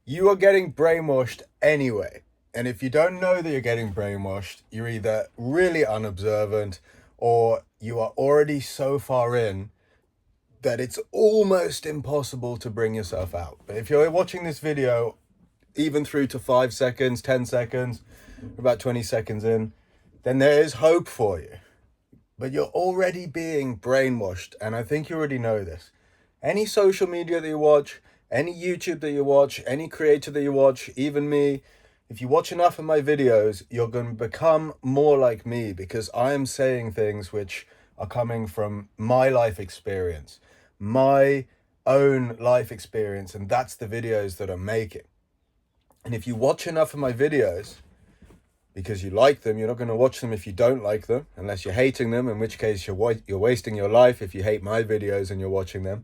You are getting brainwashed anyway. And if you don't know that you're getting brainwashed, you're either really unobservant or you are already so far in that it's almost impossible to bring yourself out. But if you're watching this video, even through to 5 seconds, 10 seconds, about 20 seconds in, then there is hope for you. But you're already being brainwashed, and I think you already know this. Any social media that you watch, any YouTube that you watch, any creator that you watch, even me, if you watch enough of my videos, you're going to become more like me because I am saying things which are coming from my life experience, my own life experience, and that's the videos that I'm making. And if you watch enough of my videos, because you like them, you're not going to watch them if you don't like them, unless you're hating them, in which case you're wasting your life if you hate my videos and you're watching them.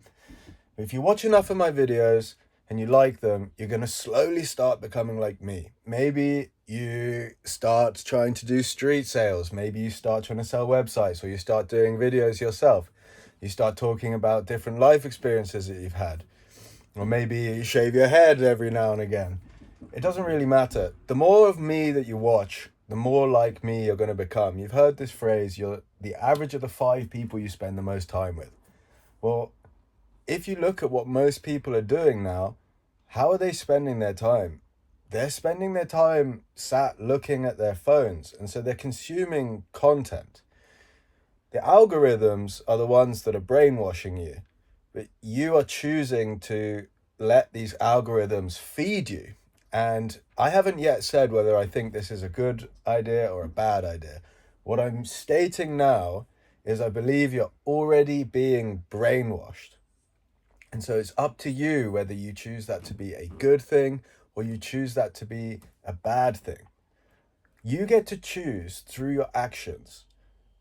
If you watch enough of my videos and you like them, you're going to slowly start becoming like me. Maybe you start trying to do street sales. Maybe you start trying to sell websites, or you start doing videos yourself. You start talking about different life experiences that you've had. Or maybe you shave your head every now and again. It doesn't really matter. The more of me that you watch, the more like me you're going to become. You've heard this phrase, you're the average of the 5 people you spend the most time with. Well, if you look at what most people are doing now, how are they spending their time? They're spending their time sat looking at their phones, and so they're consuming content. The algorithms are the ones that are brainwashing you, but you are choosing to let these algorithms feed you. And I haven't yet said whether I think this is a good idea or a bad idea. What I'm stating now is I believe you're already being brainwashed. And so it's up to you whether you choose that to be a good thing or you choose that to be a bad thing. You get to choose through your actions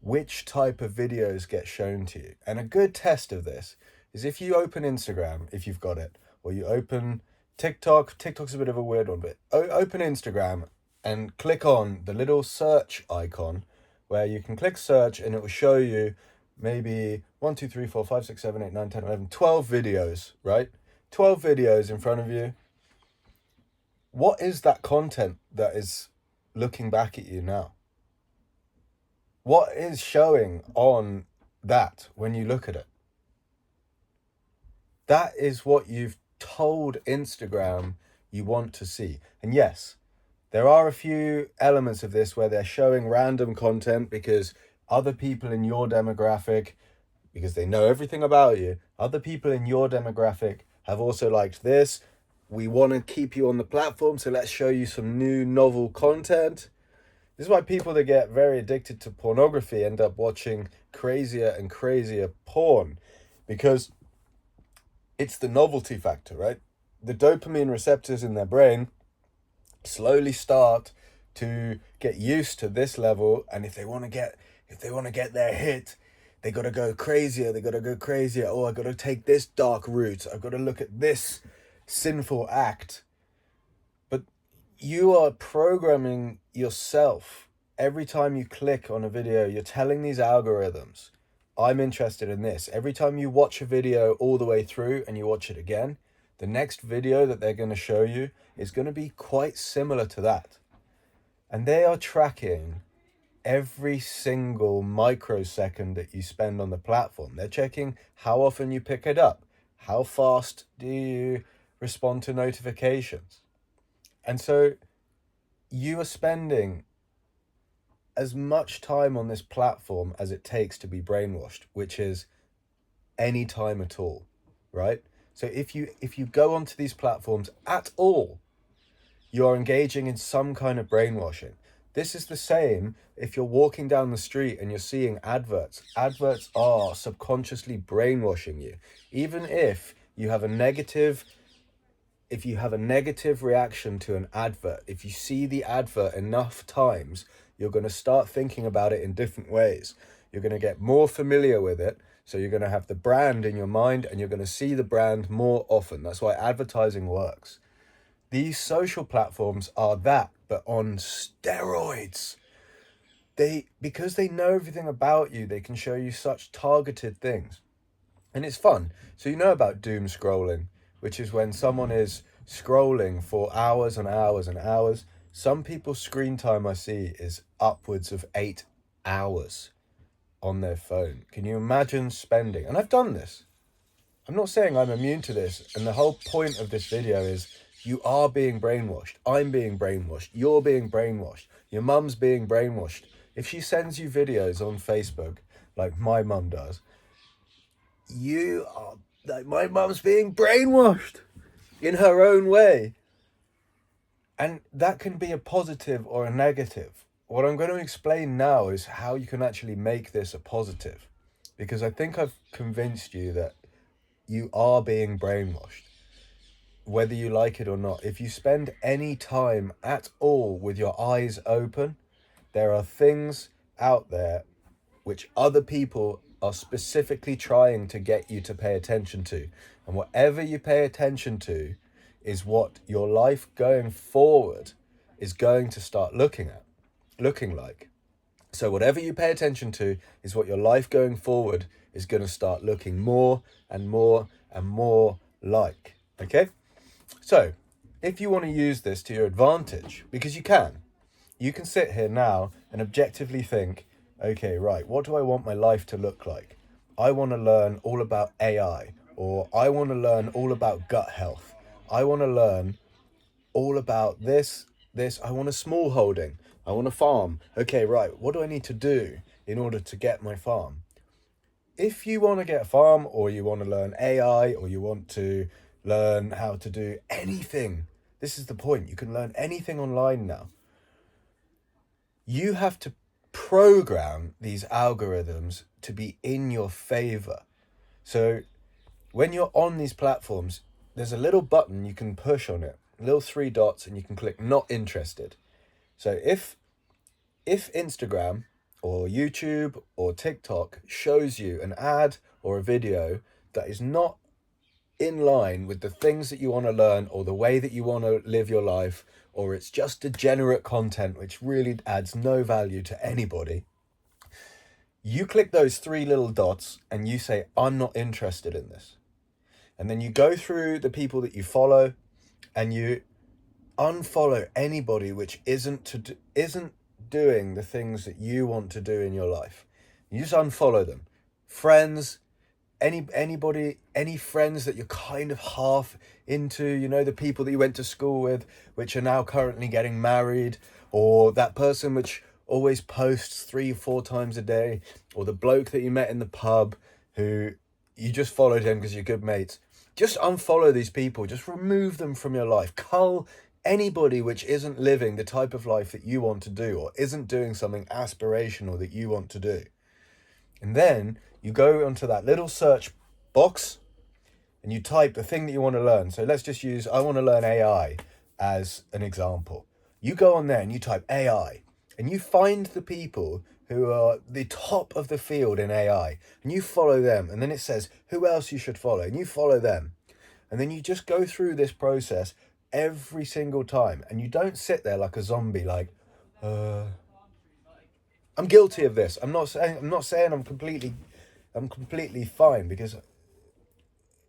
which type of videos get shown to you. And a good test of this is if you open Instagram, if you've got it, or you open TikTok. TikTok's a bit of a weird one, but open Instagram and click on the little search icon where you can click search and it will show you maybe 1, 2, 3, 4, 5, 6, 7, 8, 9, 10, 11, 12 videos, right? 12 videos in front of you. What is that content that is looking back at you now? What is showing on that when you look at it? That is what you've told Instagram you want to see. And yes, there are a few elements of this where they're showing random content because other people in your demographic, because they know everything about you, other people in your demographic have also liked this. We want to keep you on the platform, so let's show you some new novel content. This is why people that get very addicted to pornography end up watching crazier and crazier porn, because it's the novelty factor, right? The dopamine receptors in their brain slowly start to get used to this level, and if they want to get their hit, they got to go crazier. Oh, I got to take this dark route. I've got to look at this sinful act. But you are programming yourself. Every time you click on a video, you're telling these algorithms, I'm interested in this. Every time you watch a video all the way through and you watch it again, the next video that they're going to show you is going to be quite similar to that. And they are tracking every single microsecond that you spend on the platform. They're checking how often you pick it up. How fast do you respond to notifications? And so you are spending as much time on this platform as it takes to be brainwashed, which is any time at all, right? So if you go onto these platforms at all, you are engaging in some kind of brainwashing. This is the same if you're walking down the street and you're seeing adverts. Adverts are subconsciously brainwashing you. Even if you have a negative reaction to an advert, if you see the advert enough times, you're going to start thinking about it in different ways. You're going to get more familiar with it. So you're going to have the brand in your mind and you're going to see the brand more often. That's why advertising works. These social platforms are that, but on steroids. Because they know everything about you, they can show you such targeted things. And it's fun. So you know about doom scrolling, which is when someone is scrolling for hours and hours and hours. Some people's screen time I see is upwards of 8 hours on their phone. Can you imagine spending, and I've done this. I'm not saying I'm immune to this, and the whole point of this video is you are being brainwashed. I'm being brainwashed. You're being brainwashed. Your mum's being brainwashed. If she sends you videos on Facebook, like my mum does, you are like, my mum's being brainwashed in her own way. And that can be a positive or a negative. What I'm going to explain now is how you can actually make this a positive, because I think I've convinced you that you are being brainwashed, whether you like it or not. If you spend any time at all with your eyes open, there are things out there which other people are specifically trying to get you to pay attention to. And whatever you pay attention to is what your life going forward is going to start looking like. So whatever you pay attention to is what your life going forward is going to start looking more and more and more like. Okay? So if you want to use this to your advantage, because you can sit here now and objectively think, okay, right, what do I want my life to look like? I want to learn all about AI, or I want to learn all about gut health. I want to learn all about this. I want a small holding. I want a farm. Okay, right, what do I need to do in order to get my farm? If you want to get a farm, or you want to learn AI, or you want to learn how to do anything, this is the point. You can learn anything online now. You have to program these algorithms to be in your favor. So when you're on these platforms, there's a little button you can push on it, little 3 dots, and you can click not interested. So if Instagram or YouTube or TikTok shows you an ad or a video that is not in line with the things that you want to learn or the way that you want to live your life, or it's just degenerate content which really adds no value to anybody, you click those 3 little dots and you say, I'm not interested in this. And then you go through the people that you follow and you unfollow anybody which isn't doing the things that you want to do in your life. You just unfollow them. Friends, anybody, any friends that you're kind of half into, you know, the people that you went to school with, which are now currently getting married, or that person which always posts 3 or 4 times a day, or the bloke that you met in the pub who you just followed him because you're good mates. Just unfollow these people. Just remove them from your life. Cull anybody which isn't living the type of life that you want to do, or isn't doing something aspirational that you want to do. And then you go onto that little search box and you type the thing that you want to learn. So let's just use, I want to learn AI as an example. You go on there and you type AI and you find the people who are the top of the field in AI and you follow them. And then it says who else you should follow and you follow them. And then you just go through this process every single time. And you don't sit there like a zombie, like, I'm guilty of this. I'm not saying I'm completely fine, because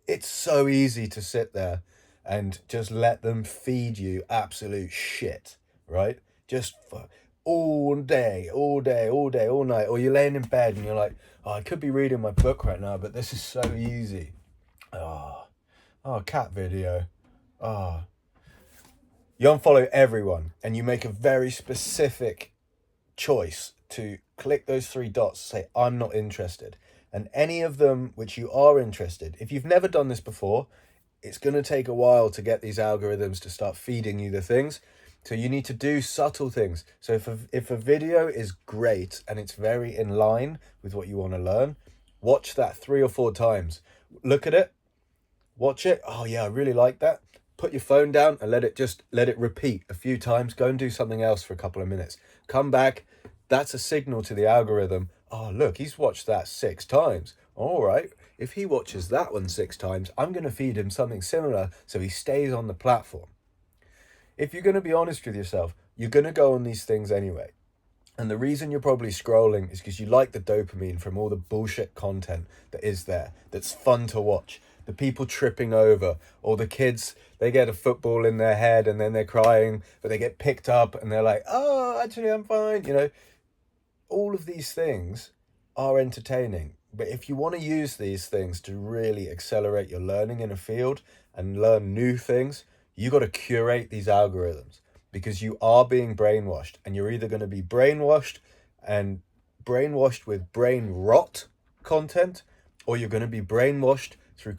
it's so easy to sit there and just let them feed you absolute shit, right? Just for all day, all night. Or you're laying in bed and you're like, oh, I could be reading my book right now, but this is so easy. Oh, cat video. Oh. You unfollow everyone and you make a very specific choice to click those 3 dots, say I'm not interested, and any of them which you are interested. If you've never done this before, it's going to take a while to get these algorithms to start feeding you the things, so you need to do subtle things. So if a video is great and it's very in line with what you want to learn, watch that 3 or 4 times. Look at it, watch it. Oh yeah, I really like that. Put your phone down and let it repeat a few times. Go and do something else for a couple of minutes. Come back. That's a signal to the algorithm. Oh, look, he's watched that 6 times. All right. If he watches that one 6 times, I'm going to feed him something similar so he stays on the platform. If you're going to be honest with yourself, you're going to go on these things anyway. And the reason you're probably scrolling is because you like the dopamine from all the bullshit content that is there, that's fun to watch. the people tripping over, or the kids, they get a football in their head and then they're crying, but they get picked up and they're like, oh, actually, I'm fine. All of these things are entertaining. But if you want to use these things to really accelerate your learning in a field and learn new things, you got to curate these algorithms, because you are being brainwashed, and you're either going to be brainwashed with brain rot content, or you're going to be brainwashed